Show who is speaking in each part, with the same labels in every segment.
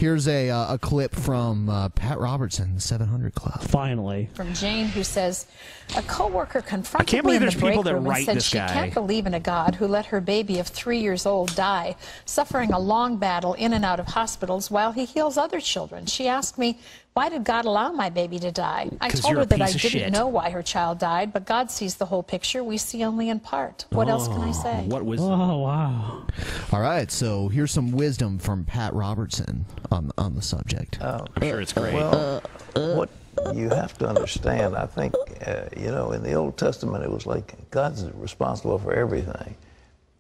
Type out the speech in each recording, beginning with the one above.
Speaker 1: Here's a clip from Pat Robertson, 700 Club.
Speaker 2: Finally.
Speaker 3: From Jane, who says, a co-worker confronted
Speaker 4: I can't
Speaker 3: me
Speaker 4: believe
Speaker 3: in the
Speaker 4: there's people
Speaker 3: break
Speaker 4: that
Speaker 3: room
Speaker 4: write
Speaker 3: and said
Speaker 4: this
Speaker 3: she
Speaker 4: guy.
Speaker 3: can't believe in a God who let her baby of 3 years old die, suffering a long battle in and out of hospitals while he heals other children. She asked me, why did God allow my baby to die? I
Speaker 4: 'Cause
Speaker 3: told
Speaker 4: you're
Speaker 3: her
Speaker 4: a
Speaker 3: that I
Speaker 4: piece of
Speaker 3: didn't
Speaker 4: shit.
Speaker 3: know why her child died, but God sees the whole picture. We see only in part. What else can I say?
Speaker 4: What was?
Speaker 2: Oh, wow.
Speaker 1: All right, so here's some wisdom from Pat Robertson on the subject.
Speaker 4: I'm sure it's great.
Speaker 5: Well, what you have to understand, I think, you know, in the Old Testament, it was like God's responsible for everything.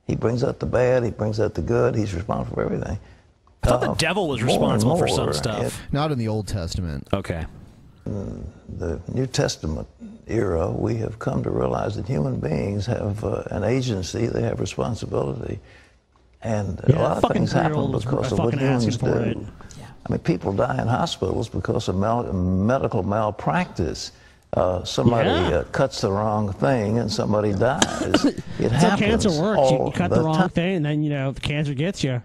Speaker 5: He brings out the bad, he brings out the good, he's responsible for everything.
Speaker 4: I thought the devil was responsible for some stuff.
Speaker 1: Not in the Old Testament.
Speaker 4: Okay.
Speaker 5: In the New Testament era, we have come to realize that human beings have an agency, they have responsibility. And a lot of things happen because of what humans do. I mean, people die in hospitals because of medical malpractice. Somebody cuts the wrong thing and somebody dies. It happens.
Speaker 2: That's how cancer works. You cut the wrong
Speaker 5: time.
Speaker 2: thing, and then, you know, the cancer gets you.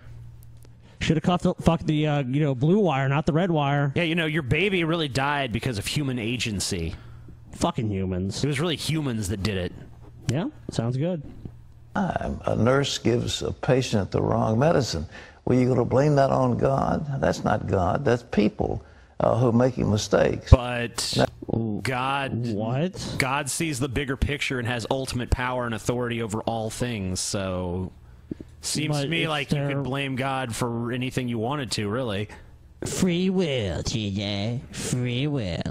Speaker 2: Should have fucked the you know, blue wire, not the red wire.
Speaker 4: Yeah, you know, your baby really died because of human agency.
Speaker 2: Fucking humans.
Speaker 4: It was really humans that did it.
Speaker 2: Yeah, sounds good.
Speaker 5: A nurse gives a patient the wrong medicine. Well, you going to blame that on God? That's not God. That's people who are making mistakes.
Speaker 4: But God,
Speaker 2: what?
Speaker 4: God sees the bigger picture and has ultimate power and authority over all things. So, seems to me like you could blame God for anything you wanted to, really.
Speaker 2: Free will, TJ. Free will.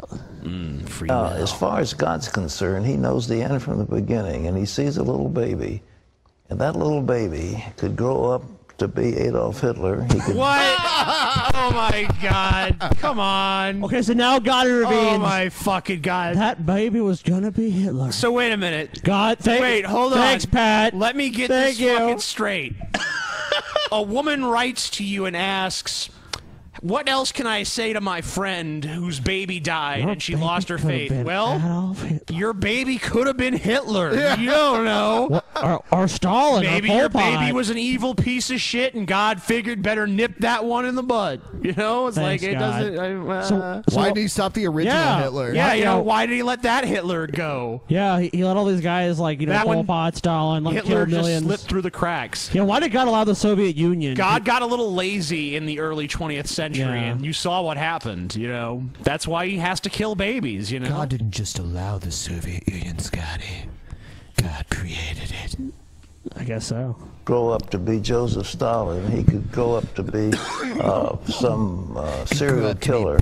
Speaker 4: Free will.
Speaker 5: As far as God's concerned, he knows the end from the beginning, and he sees a little baby, and that little baby could grow up to be Adolf Hitler. He could
Speaker 4: What? Oh my God! Come on.
Speaker 2: Okay, so now God intervenes.
Speaker 4: Oh my fucking God!
Speaker 2: That baby was gonna be Hitler.
Speaker 4: So wait a minute.
Speaker 2: God,
Speaker 4: wait, hold on.
Speaker 2: Thanks, Pat.
Speaker 4: Let me get
Speaker 2: Thank
Speaker 4: this
Speaker 2: you.
Speaker 4: fucking straight. A woman writes to you and asks, what else can I say to my friend whose baby died
Speaker 2: Your
Speaker 4: and she
Speaker 2: baby
Speaker 4: lost her
Speaker 2: could have
Speaker 4: faith?
Speaker 2: been
Speaker 4: Well,
Speaker 2: Adolf Hitler.
Speaker 4: your baby could have been Hitler. You don't know.
Speaker 2: Or Stalin.
Speaker 4: Maybe
Speaker 2: or
Speaker 4: your
Speaker 2: Pol Pot.
Speaker 4: baby was an evil piece of shit, and God figured better nip that one in the bud. You know, it's
Speaker 2: Thanks,
Speaker 4: like it
Speaker 2: God.
Speaker 4: doesn't.
Speaker 1: Why did he stop the original Hitler?
Speaker 4: Yeah, you know, why did he let that Hitler go?
Speaker 2: Yeah, he let all these guys like, you know,
Speaker 4: That
Speaker 2: Pol
Speaker 4: one-
Speaker 2: Pot, Stalin, like
Speaker 4: Hitler
Speaker 2: kill
Speaker 4: just
Speaker 2: millions.
Speaker 4: slipped through the cracks.
Speaker 2: Yeah, why did God allow the Soviet Union?
Speaker 4: God got a little lazy in the early 20th century,
Speaker 2: Yeah.
Speaker 4: and you saw what happened, you know. That's why he has to kill babies, you know.
Speaker 1: God didn't just allow the Soviet Union, Scotty. God created it.
Speaker 2: I guess so.
Speaker 5: grow up to be Joseph Stalin. He could grow up to be some serial killer,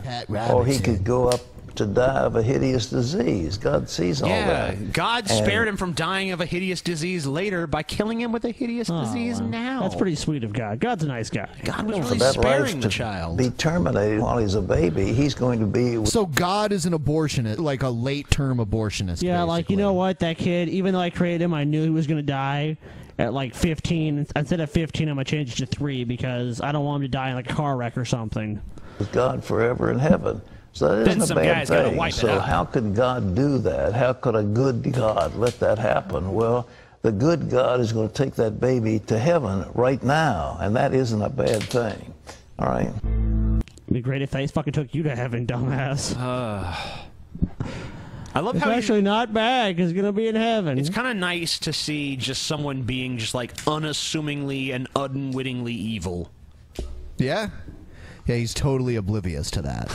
Speaker 5: or he could go up to die of a hideous disease. God sees all that.
Speaker 4: God spared him from dying of a hideous disease later by killing him with a hideous disease now.
Speaker 2: That's pretty sweet of God. God's a nice guy.
Speaker 4: God was
Speaker 5: For
Speaker 4: really
Speaker 5: that life
Speaker 4: sparing the
Speaker 5: to
Speaker 4: child.
Speaker 5: be terminated while he's a baby, he's going to be.
Speaker 1: So God is an abortionist, like a late-term abortionist.
Speaker 2: Yeah, like, you know what? That kid, even though I created him, I knew he was going to die at like 15. Instead of 15, I'm going to change it to 3 because I don't want him to die in like a car wreck or something.
Speaker 5: With God forever in heaven. So that
Speaker 4: Then
Speaker 5: isn't a
Speaker 4: some
Speaker 5: bad
Speaker 4: guy's gotta
Speaker 5: thing.
Speaker 4: wipe it
Speaker 5: So
Speaker 4: out.
Speaker 5: how could God do that? How could a good God let that happen? Well, the good God is going to take that baby to heaven right now, and that isn't a bad thing. All right?
Speaker 2: It'd be great if they fucking took you to heaven, dumbass.
Speaker 4: I love
Speaker 2: It's
Speaker 4: how
Speaker 2: actually not bad because he's going to be in heaven.
Speaker 4: it's kind of nice to see just someone being just like unassumingly and unwittingly evil.
Speaker 1: Yeah? Yeah, he's totally oblivious to that.